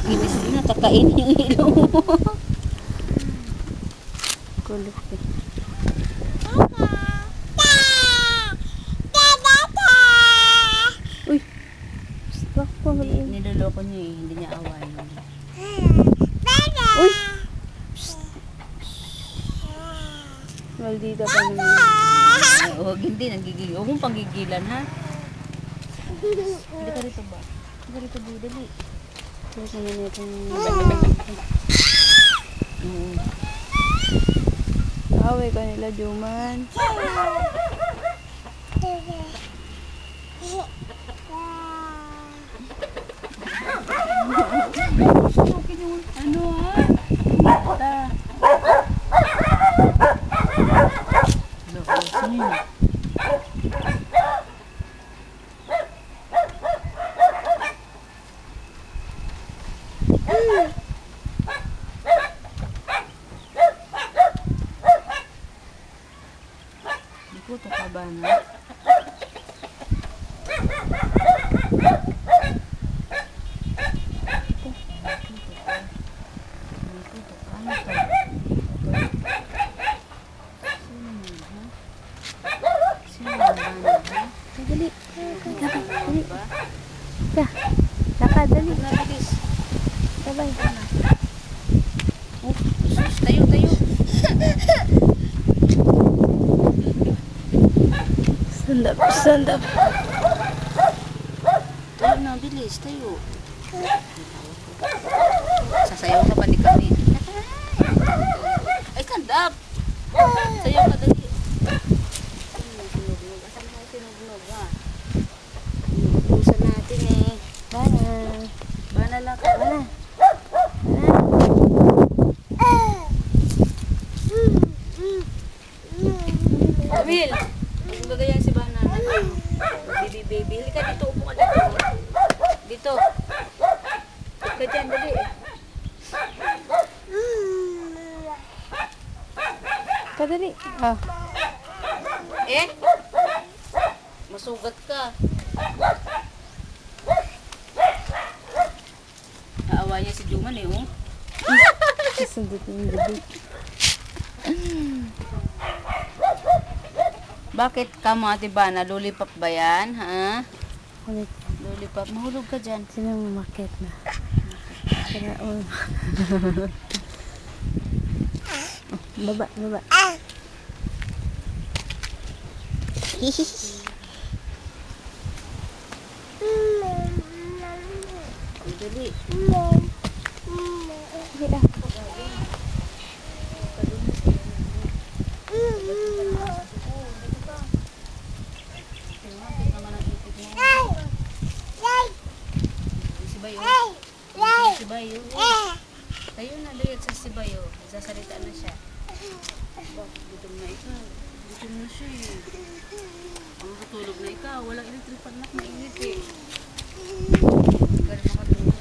Ibig sabihin, nakakain yung ilong mo. Kulit eh. Uy! Stop ko. Niloloko niya eh, hindi niya awayin. Uy! Maldita pa naman. Huwag hindi, nagigil. Huwag mong panggigilan ha. Hindi ka rito ba? Hindi ka rito ba? Dali. Huwag naman itong... Away ka nila, Juman. Ano ha? Bata. Sino yun? Ikuto ka ba na? Dali. Ya, lakad, dali. Sabay. Tayo, tayo. Stand up, stand up. Tayo na, bilis, tayo. Sasayaw ka pa ni kami. Ay, stand up. Sayaw ka, dali. Sinugnog. Asan mo sinugnog, ha? Inuubusan natin eh. Bana. Bana lang ka. Bana. Camille, huwag gagayan si Bana. Baby, baby. Halika dito, upo ka dito. Dito. Halika dyan, dali. Kadali. Ah. Eh? Masugat ka. Aawa niya si Juman eh, oh. Sasundot yung gabi. Bakit ka mo, Ate Bana? Lollipop ba yan, ha? Kulit. Lollipop. Mahulog ka dyan. Sino umakit na? Sira, oh. Baba, baba. Dali. Sige na. Si Bayo. Si Bayo. Tayo na, dayat sa si Bayo. Sasalita na siya. Gutom na ikaw. Gutom na siya eh. Ang katulog na ikaw. Walang electric pan na mainit eh. Hindi ka rin makatulog.